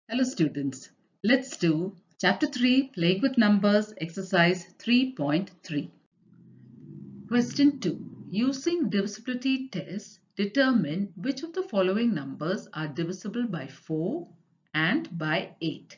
Hello students, let's do Chapter 3 Playing with Numbers exercise 3.3. Question 2. Using divisibility tests, determine which of the following numbers are divisible by 4 and by 8.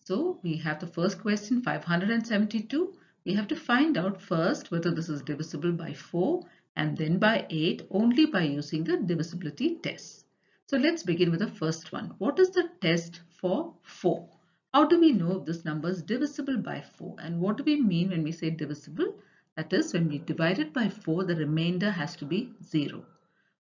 So we have the first question 572. We have to find out first whether this is divisible by 4 and then by 8 only by using the divisibility test. So let's begin with the first one. What is the test for 4? How do we know if this number is divisible by 4? And what do we mean when we say divisible? That is, when we divide it by 4, the remainder has to be 0.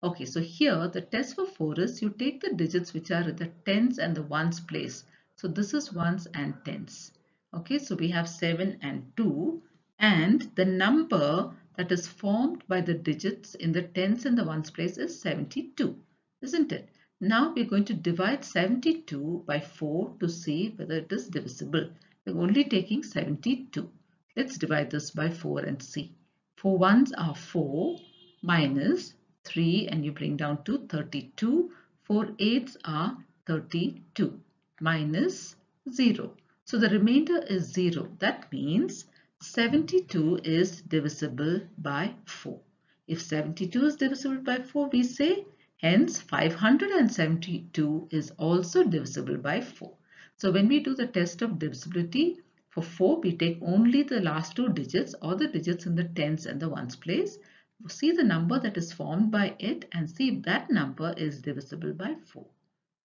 Okay, so here the test for 4 is you take the digits which are in the tens and the ones place. So this is ones and tens. Okay, so we have 7 and 2, and the number that is formed by the digits in the tens and the ones place is 72, isn't it? Now we're going to divide 72 by 4 to see whether it is divisible. We're only taking 72. Let's divide this by 4 and see. 4 ones are 4 minus 3 and you bring down to 32. 4 eights are 32 minus 0. So the remainder is 0. That means 72 is divisible by 4. If 72 is divisible by 4, we say hence 572 is also divisible by 4. So when we do the test of divisibility, for 4, we take only the last two digits or the digits in the tens and the ones place. See the number that is formed by it and see if that number is divisible by 4.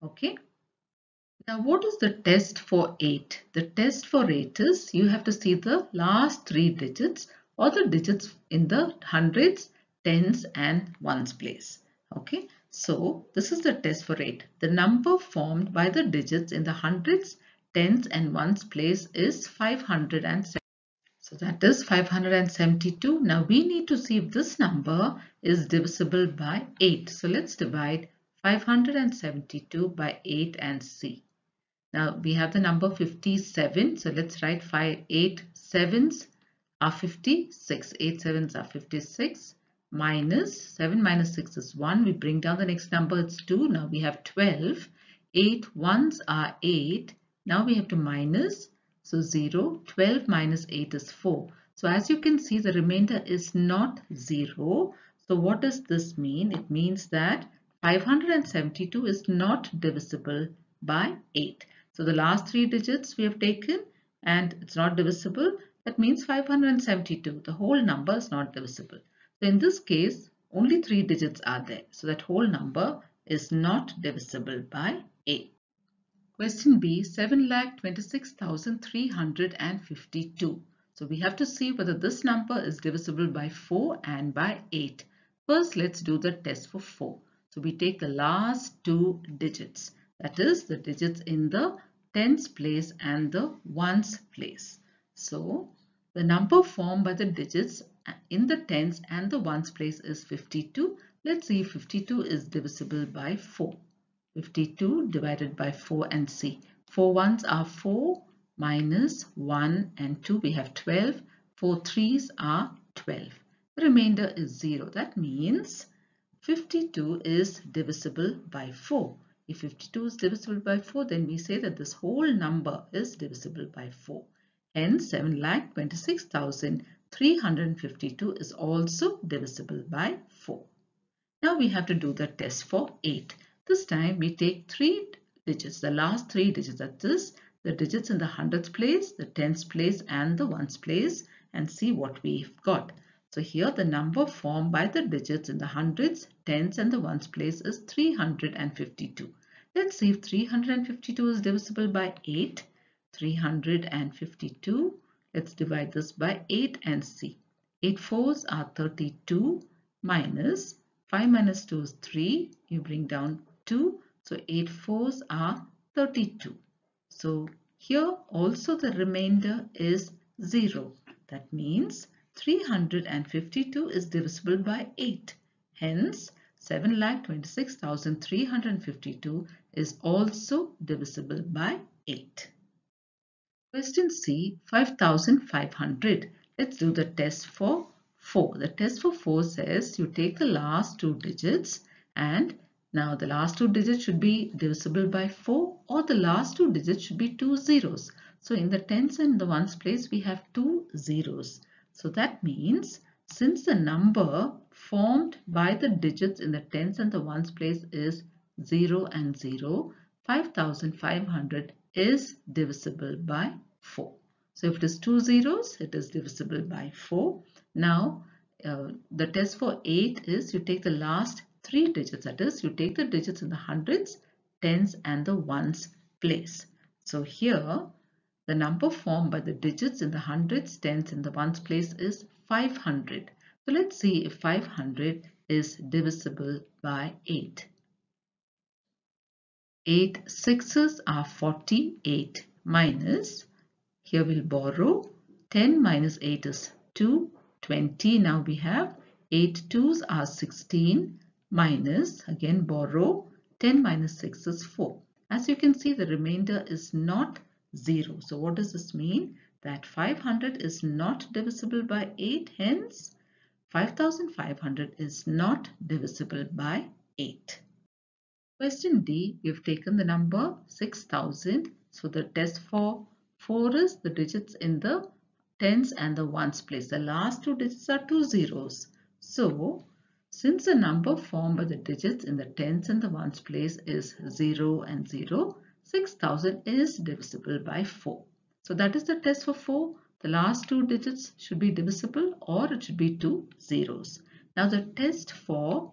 Okay. Now what is the test for 8? The test for 8 is you have to see the last three digits or the digits in the hundreds, tens and ones place. Okay. So this is the test for 8. The number formed by the digits in the hundreds, tens and ones place is 570. So that is 572. Now we need to see if this number is divisible by 8. So let's divide 572 by 8 and see. Now we have the number 57. So let's write 8 sevens are 56. 8 sevens are 56 minus 7 minus 6 is 1. We bring down the next number, it's 2. Now we have 12. 8 ones are 8. Now we have to minus. So 0. 12 minus 8 is 4. So as you can see, the remainder is not 0. So what does this mean? It means that 572 is not divisible by 8. So the last three digits we have taken and it's not divisible. That means 572. The whole number is not divisible. So in this case, only three digits are there. So that whole number is not divisible by 8. Question B, 7,26,352. So we have to see whether this number is divisible by 4 and by 8. First, let's do the test for 4. So we take the last two digits. That is the digits in the tens place and the ones place. So the number formed by the digits in the tens and the ones place is 52. Let's see if 52 is divisible by 4. 52 divided by 4 and see. 4 ones are 4 minus 1 and 2. We have 12. 4 threes are 12. The remainder is 0. That means 52 is divisible by 4. If 52 is divisible by 4, then we say that this whole number is divisible by 4. Hence, 7,26,352 is also divisible by 4. Now we have to do the test for 8. This time we take three digits, the last three digits, that is the digits in the hundreds place, the tens place and the ones place, and see what we've got. So here the number formed by the digits in the hundreds, tens and the ones place is 352. Let's see if 352 is divisible by 8. 352. Let's divide this by 8 and see. 8 fours are 32 minus 5 minus 2 is 3. You bring down 2. So 8 fours are 32. So here also the remainder is 0. That means 352 is divisible by 8. Hence 7,26,352 is also divisible by 8. Question C, 5,500. Let's do the test for 4. The test for 4 says you take the last two digits and Now the last two digits should be divisible by 4, or the last two digits should be two zeros. So in the tens and the ones place we have two zeros. So that means since the number formed by the digits in the tens and the ones place is 0 and 0, 5500 is divisible by 4. So if it is two zeros, it is divisible by 4. Now the test for 8 is you take the last three digits, that is you take the digits in the hundreds, tens and the ones place. So here the number formed by the digits in the hundreds, tens and the ones place is 500. So let's see if 500 is divisible by 8. 8 sixes are 48 minus, here we'll borrow 10 minus 8 is 2, 20. Now we have 8 twos are 16 minus, again borrow, 10 minus 6 is 4. As you can see, the remainder is not 0. So what does this mean? That 500 is not divisible by 8. Hence, 5500 is not divisible by 8. Question D, we've taken the number 6000. So the test for 4 is the digits in the tens and the ones place. The last two digits are two zeros. So since the number formed by the digits in the tens and the ones place is 0 and 0, 6000 is divisible by 4. So that is the test for 4. The last two digits should be divisible, or it should be two zeros. Now the test for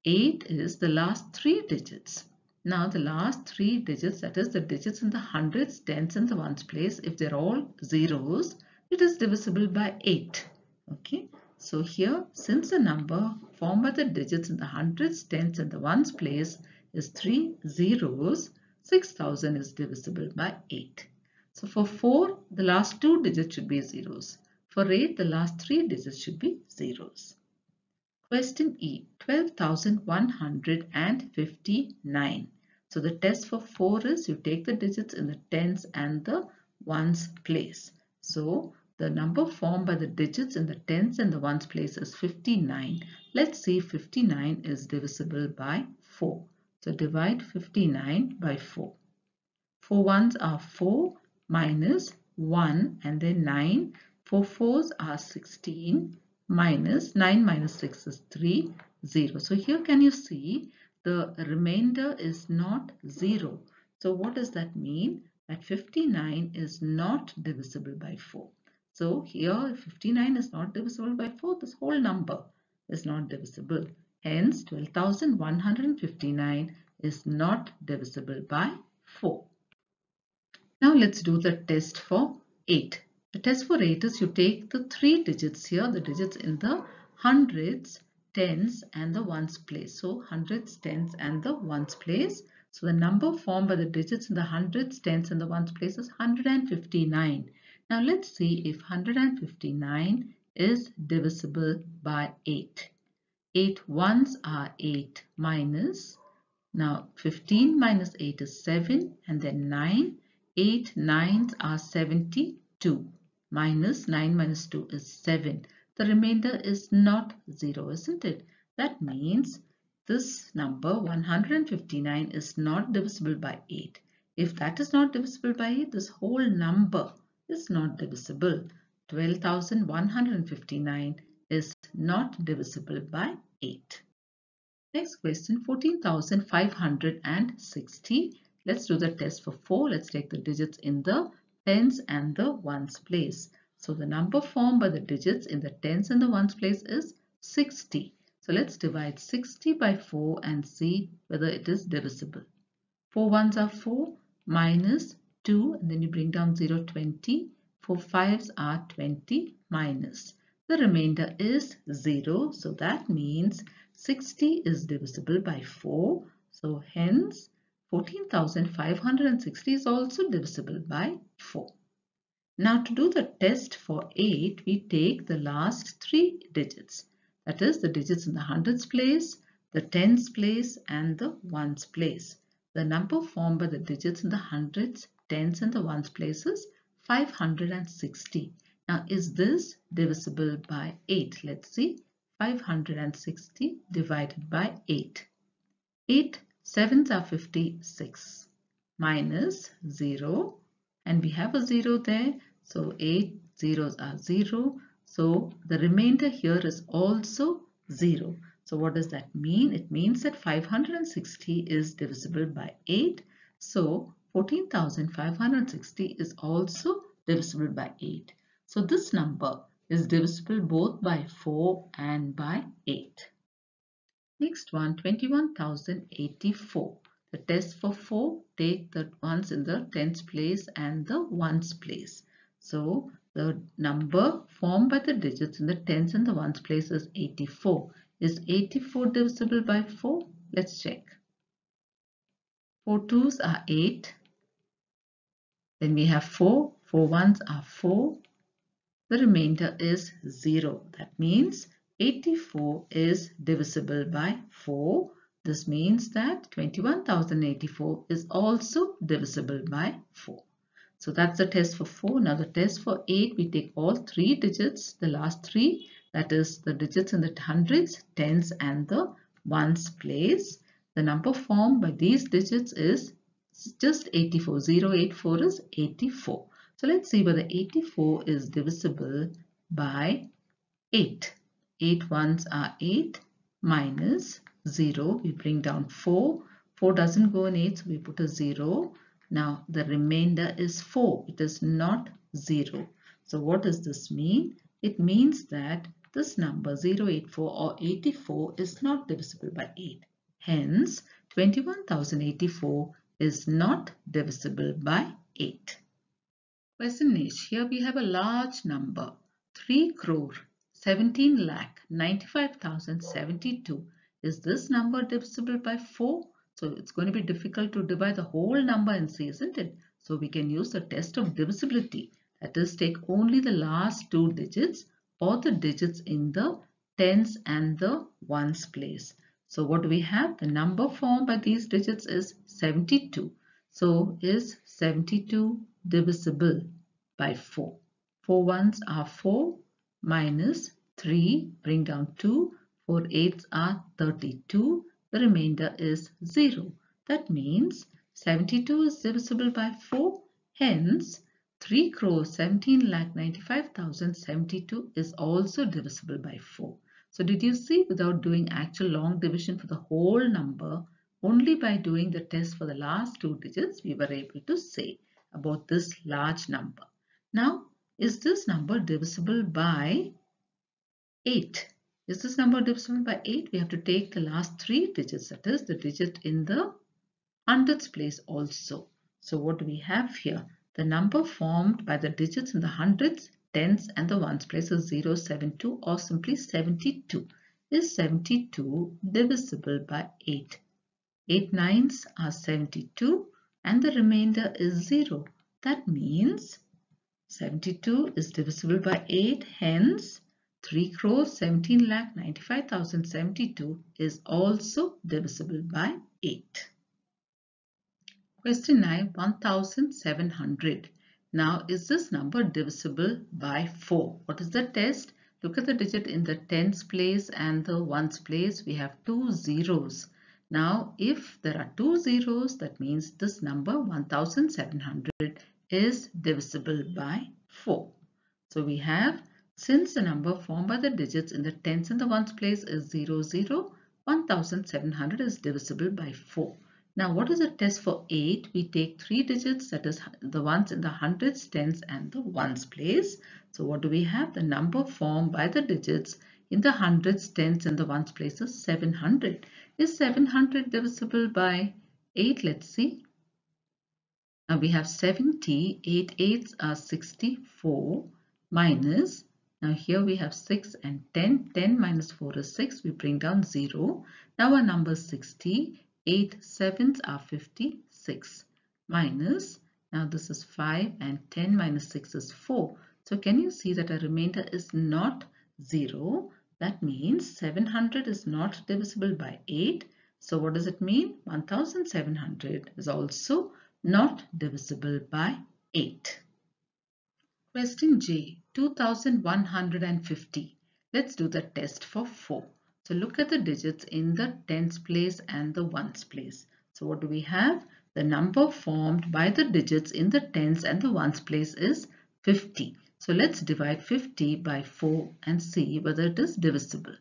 8 is the last three digits. Now the last three digits, that is the digits in the hundreds, tens and the ones place, if they're all zeros, it is divisible by 8. Okay. So here, since the number formed by the digits in the hundreds, tens and the ones place is three zeros, 6000 is divisible by 8. So for 4, the last two digits should be zeros. For 8, the last three digits should be zeros. Question E, 12,159. So the test for 4 is you take the digits in the tens and the ones place. So the number formed by the digits in the tens and the ones place is 59. Let's see if 59 is divisible by 4. So divide 59 by 4. 4 ones are 4 minus 1 and then 9. 4 fours are 16. Minus 9 minus 6 is 3, 0. So here can you see the remainder is not 0. So what does that mean? That 59 is not divisible by 4. So here if 59 is not divisible by 4, this whole number is not divisible. Hence 12,159 is not divisible by 4. Now let's do the test for 8. The test for 8 is you take the three digits here, the digits in the hundreds, tens and the ones place. So hundreds, tens and the ones place. So the number formed by the digits in the hundreds, tens and the ones place is 159. Now let's see if 159 is divisible by 8. 8 ones are 8 minus, now 15 minus 8 is 7 and then 9. 8 nines are 72 minus 9 minus 2 is 7. The remainder is not 0, isn't it? That means this number 159 is not divisible by 8. If that is not divisible by 8, this whole number is not divisible. 12,159 is not divisible by 8. Next question, 14,560. Let's do the test for 4. Let's take the digits in the tens and the ones place. So the number formed by the digits in the tens and the ones place is 60. So let's divide 60 by 4 and see whether it is divisible. 4 ones are 4 minus 2 and then you bring down 0, 20. 4 fives are 20 minus. The remainder is 0. So that means 60 is divisible by 4. So hence 14,560 is also divisible by 4. Now to do the test for 8, we take the last three digits. That is the digits in the hundreds place, the tens place and the ones place. The number formed by the digits in the hundreds, tens and the ones place is 560. Now is this divisible by 8? Let's see. 560 divided by 8. 8 sevens are 56 minus 0, and we have a 0 there, so 8 zeros are 0. So the remainder here is also 0. So what does that mean? It means that 560 is divisible by 8. So 14,560 is also divisible by 8. So this number is divisible both by 4 and by 8. Next one, 21,084. The test for 4, take the ones in the tens place and the ones place. So the number formed by the digits in the tens and the ones place is 84. Is 84 divisible by 4? Let's check. 4 twos are 8. Then we have 4. 4 ones are 4. The remainder is 0. That means 84 is divisible by 4. This means that 21,084 is also divisible by 4. So that's the test for 4. Now the test for 8, we take all 3 digits, the last 3, that is the digits in the hundreds, tens and the ones place. The number formed by these digits is just 84. 084 is 84. So let's see whether 84 is divisible by 8. 8 ones are 8 minus 0. We bring down 4. 4 doesn't go in 8, so we put a 0. Now the remainder is 4. It is not 0. So what does this mean? It means that this number 084 or 84 is not divisible by 8. Hence 21,084 is not divisible by 8. Question is, here we have a large number, 3 crore 17 lakh 95,072. Is this number divisible by 4? So it's going to be difficult to divide the whole number and see, isn't it? So we can use the test of divisibility. That is, take only the last 2 digits or the digits in the tens and the ones place. So what do we have? The number formed by these digits is 72. So is 72 divisible by 4? 4 ones are 4 minus 3, bring down 2, 4 eights are 32, the remainder is 0. That means 72 is divisible by 4, hence 3 crore 17 lakh 95,072 is also divisible by 4. So did you see, without doing actual long division for the whole number, only by doing the test for the last 2 digits, we were able to say about this large number. Now, is this number divisible by 8? Is this number divisible by 8? We have to take the last 3 digits, that is the digit in the hundreds place also. So what do we have here? The number formed by the digits in the hundreds, tens and the ones place is 072 or simply 72. Is 72 divisible by 8? 8 nines are 72 and the remainder is 0. That means 72 is divisible by 8, hence 3 crore 17 lakh 95,072 is also divisible by 8. Question 9, 1,700. Now, is this number divisible by 4? What is the test? Look at the digit in the tens place and the ones place. We have 2 zeros. Now, if there are 2 zeros, that means this number 1,700 is divisible by 4. So we have, since the number formed by the digits in the tens and the ones place is 00, 1,700 is divisible by 4. Now what is the test for 8? We take 3 digits, that is the ones in the hundreds, tens and the ones place. So what do we have? The number formed by the digits in the hundreds, tens and the ones place is 700. Is 700 divisible by 8? Let's see. Now we have 70, 8 eights are 64 minus, now here we have 6 and 10, 10 minus 4 is 6, we bring down 0. Now our number is 60, 8 sevens are 56 minus, now this is 5 and 10 minus 6 is 4. So can you see that our remainder is not 0? That means 700 is not divisible by 8. So what does it mean? 1,700 is also not divisible by 8. Question J, 2,150. Let's do the test for 4. So look at the digits in the tens place and the ones place. So what do we have? The number formed by the digits in the tens and the ones place is 50. So let's divide 50 by 4 and see whether it is divisible.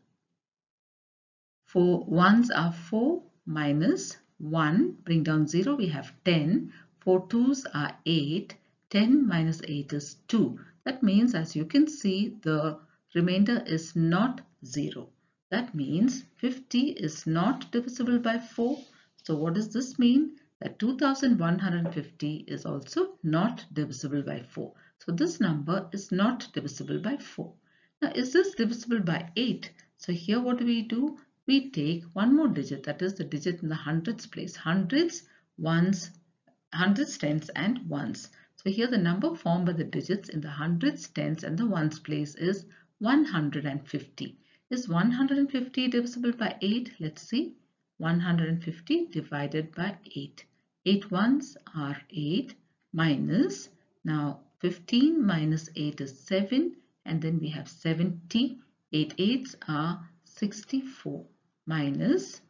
4 ones are 4 minus 1, bring down 0, we have 10. 4 twos are 8. 10 minus 8 is 2. That means, as you can see, the remainder is not 0. That means 50 is not divisible by 4. So what does this mean? That 2150 is also not divisible by 4. So this number is not divisible by 4. Now, is this divisible by 8? So here what do? We take one more digit, that is the digit in the hundreds place. Hundreds, ones, hundreds, tens and ones. So here the number formed by the digits in the hundreds, tens and the ones place is 150. Is 150 divisible by 8? Let's see. 150 divided by 8. 8 ones are 8 minus, now 15 minus 8 is 7, and then we have 70. 8 eights are 64 minus,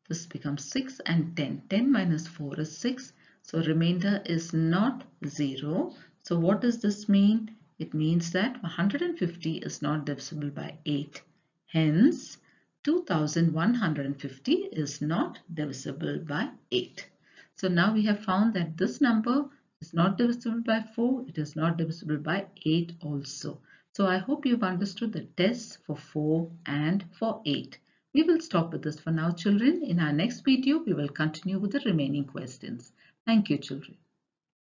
this becomes 6 and 10. 10 minus 4 is 6. So remainder is not 0. So what does this mean? It means that 150 is not divisible by 8. Hence, 2150 is not divisible by 8. So now we have found that this number is not divisible by 4. It is not divisible by 8 also. So I hope you've understood the tests for 4 and for 8. We will stop with this for now, children. In our next video, we will continue with the remaining questions. Thank you, children.